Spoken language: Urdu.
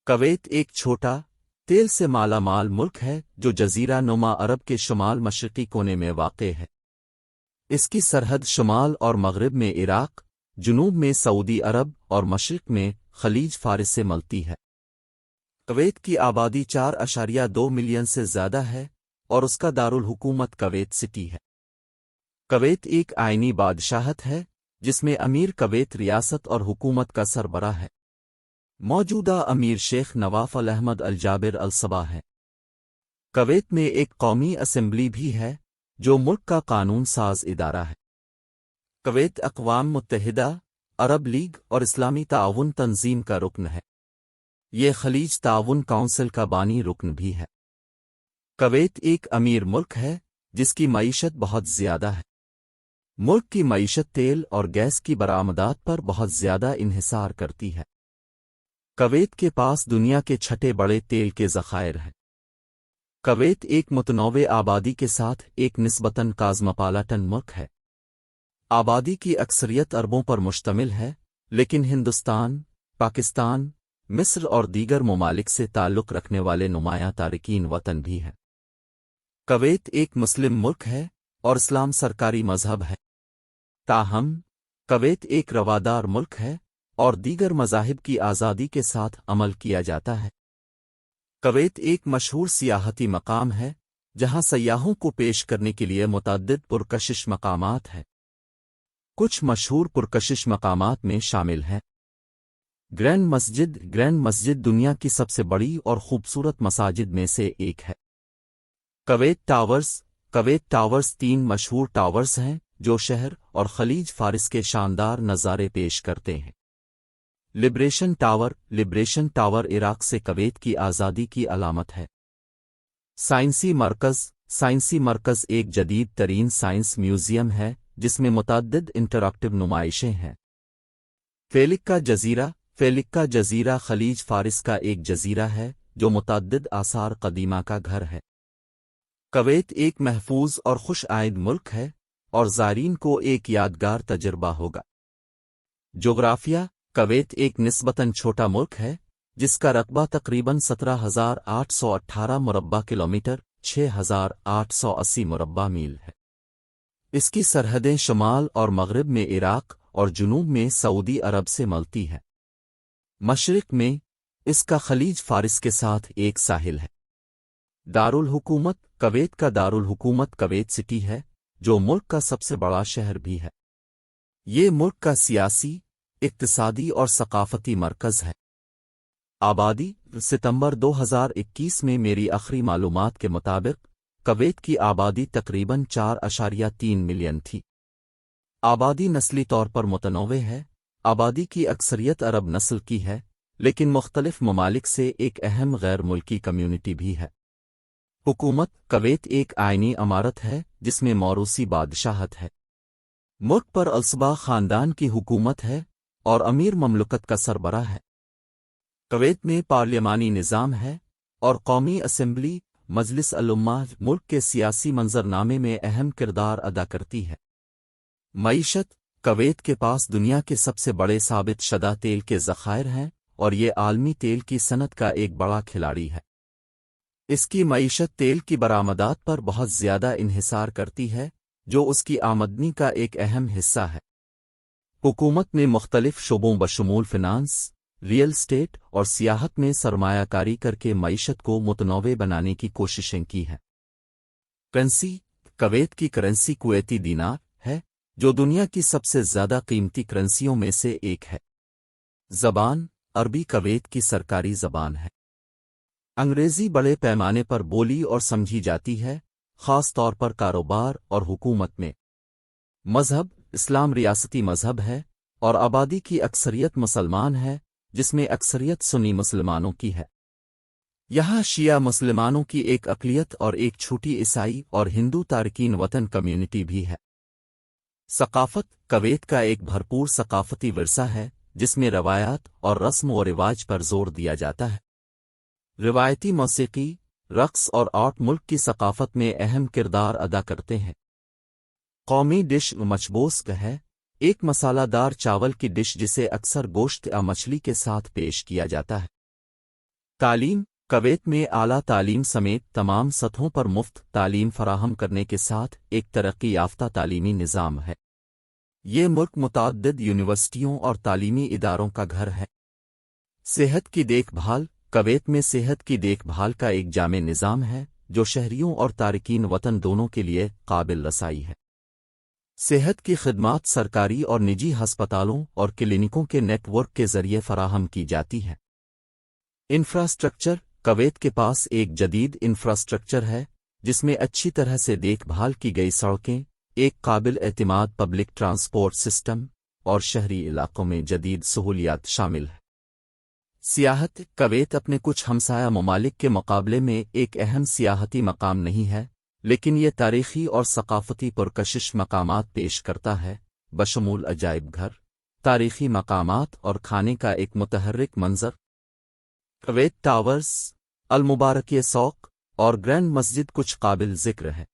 کویت ایک چھوٹا تیل سے مالا مال ملک ہے جو جزیرہ نما عرب کے شمال مشرقی کونے میں واقع ہے۔ اس کی سرحد شمال اور مغرب میں عراق، جنوب میں سعودی عرب اور مشرق میں خلیج فارس سے ملتی ہے۔ کویت کی آبادی 4.2 ملین سے زیادہ ہے اور اس کا دارالحکومت کویت سٹی ہے۔ کویت ایک آئینی بادشاہت ہے جس میں امیر کویت ریاست اور حکومت کا سربراہ ہے۔ موجودہ امیر شیخ نواف الاحمد الجابر الصباح ہے۔ کویت میں ایک قومی اسمبلی بھی ہے جو ملک کا قانون ساز ادارہ ہے۔ کویت اقوام متحدہ، عرب لیگ اور اسلامی تعاون تنظیم کا رکن ہے۔ یہ خلیج تعاون کونسل کا بانی رکن بھی ہے۔ کویت ایک امیر ملک ہے جس کی معیشت بہت زیادہ ہے۔ ملک کی معیشت تیل اور گیس کی برآمدات پر بہت زیادہ انحصار کرتی ہے۔ کویت کے پاس دنیا کے چھٹے بڑے تیل کے ذخائر ہیں۔ کویت ایک متنوع آبادی کے ساتھ ایک نسبتاً کازموپالاٹن ملک ہے۔ آبادی کی اکثریت عربوں پر مشتمل ہے، لیکن ہندوستان، پاکستان، مصر اور دیگر ممالک سے تعلق رکھنے والے نمایاں تارکین وطن بھی ہیں۔ کویت ایک مسلم ملک ہے اور اسلام سرکاری مذہب ہے۔ تاہم، کویت ایک روادار ملک ہے اور دیگر مذاہب کی آزادی کے ساتھ عمل کیا جاتا ہے۔ کویت ایک مشہور سیاحتی مقام ہے جہاں سیاحوں کو پیش کرنے کے لیے متعدد پرکشش مقامات ہیں۔ کچھ مشہور پرکشش مقامات میں شامل ہیں: گرینڈ مسجد۔ گرینڈ مسجد دنیا کی سب سے بڑی اور خوبصورت مساجد میں سے ایک ہے۔ Kuwait towers. کویت ٹاورز 3 مشہور ٹاورز ہیں جو شہر اور خلیج فارس کے شاندار نظارے پیش کرتے ہیں۔ Liberation tower. Liberation tower Iraq سے کویت کی آزادی کی علامت ہے۔ سائنسی مرکز۔ سائنسی مرکز ایک جدید ترین سائنس میوزیم ہے جس میں متعدد انٹریکٹیو نمائشیں ہیں۔ فیلکا جزیرہ۔ فیلکا جزیرہ خلیج فارس کا ایک جزیرہ ہے جو متعدد آثار قدیمہ کا گھر ہے۔ کویت ایک محفوظ اور خوش آئند ملک ہے اور زائرین کو ایک یادگار تجربہ ہوگا۔ جغرافیہ۔ کویت ایک نسبتاً چھوٹا ملک ہے جس کا رقبہ تقریباً 17,818 مربع کلومیٹر 6,880 مربع میل ہے۔ اس کی سرحدیں شمال اور مغرب میں عراق اور جنوب میں سعودی عرب سے ملتی ہیں۔ مشرق میں اس کا خلیج فارس کے ساتھ ایک ساحل ہے۔ دارالحکومت۔ کویت کا دارالحکومت کویت سٹی ہے جو ملک کا سب سے بڑا شہر بھی ہے۔ یہ ملک کا سیاسی، اقتصادی اور ثقافتی مرکز ہے۔ آبادی۔ ستمبر 2021 میں میری آخری معلومات کے مطابق کویت کی آبادی تقریباً 4.3 ملین تھی۔ آبادی نسلی طور پر متنوع ہے۔ آبادی کی اکثریت عرب نسل کی ہے، لیکن مختلف ممالک سے ایک اہم غیر ملکی کمیونٹی بھی ہے۔ حکومت۔ کویت ایک آئینی امارت ہے جس میں موروثی بادشاہت ہے۔ ملک پر الصباح خاندان کی حکومت ہے اور امیر مملکت کا سربراہ ہے۔ کویت میں پارلیمانی نظام ہے اور قومی اسمبلی مجلس الامہ ملک کے سیاسی منظرنامے میں اہم کردار ادا کرتی ہے۔ معیشت۔ کویت کے پاس دنیا کے سب سے بڑے ثابت شدہ تیل کے ذخائر ہیں اور یہ عالمی تیل کی صنعت کا ایک بڑا کھلاڑی ہے۔ اس کی معیشت تیل کی برآمدات پر بہت زیادہ انحصار کرتی ہے جو اس کی آمدنی کا ایک اہم حصہ ہے۔ حکومت نے مختلف شعبوں بشمول فنانس، ریئل اسٹیٹ اور سیاحت میں سرمایہ کاری کر کے معیشت کو متنوع بنانے کی کوششیں کی ہیں۔ کرنسی۔ کویت کی کرنسی کویتی دینار ہے جو دنیا کی سب سے زیادہ قیمتی کرنسیوں میں سے ایک ہے۔ زبان۔ عربی کویت کی سرکاری زبان ہے۔ انگریزی بڑے پیمانے پر بولی اور سمجھی جاتی ہے، خاص طور پر کاروبار اور حکومت میں۔ مذہب۔ اسلام ریاستی مذہب ہے اور آبادی کی اکثریت مسلمان ہے جس میں اکثریت سنی مسلمانوں کی ہے۔ یہاں شیعہ مسلمانوں کی ایک اقلیت اور ایک چھوٹی عیسائی اور ہندو تارکین وطن کمیونٹی بھی ہے۔ ثقافت۔ کویت کا ایک بھرپور ثقافتی ورثہ ہے جس میں روایات اور رسم و رواج پر زور دیا جاتا ہے۔ روایتی موسیقی، رقص اور آرٹ ملک کی ثقافت میں اہم کردار ادا کرتے ہیں۔ قومی ڈش مچبوس ہے، ایک مسالہ دار چاول کی ڈش جسے اکثر گوشت یا مچھلی کے ساتھ پیش کیا جاتا ہے۔ تعلیم کویت میں اعلیٰ تعلیم سمیت تمام سطحوں پر مفت تعلیم فراہم کرنے کے ساتھ ایک ترقی یافتہ تعلیمی نظام ہے۔ یہ ملک متعدد یونیورسٹیوں اور تعلیمی اداروں کا گھر ہے۔ صحت کی دیکھ بھال کویت میں صحت کی دیکھ بھال کا ایک جامع نظام ہے جو شہریوں اور تارکین وطن دونوں کے لیے قابل رسائی ہے۔ صحت کی خدمات سرکاری اور نجی ہسپتالوں اور کلینکوں کے نیٹ ورک کے ذریعے فراہم کی جاتی ہیں۔ انفراسٹرکچر کویت کے پاس ایک جدید انفراسٹرکچر ہے جس میں اچھی طرح سے دیکھ بھال کی گئی سڑکیں، ایک قابل اعتماد پبلک ٹرانسپورٹ سسٹم اور شہری علاقوں میں جدید سہولیات شامل ہیں۔ سیاحت کویت اپنے کچھ ہمسایہ ممالک کے مقابلے میں ایک اہم سیاحتی مقام نہیں ہے، لیکن یہ تاریخی اور ثقافتی پرکشش مقامات پیش کرتا ہے، بشمول عجائب گھر، تاریخی مقامات اور کھانے کا ایک متحرک منظر۔ کویت ٹاورز، المبارکیہ سوق اور گرینڈ مسجد کچھ قابل ذکر ہے۔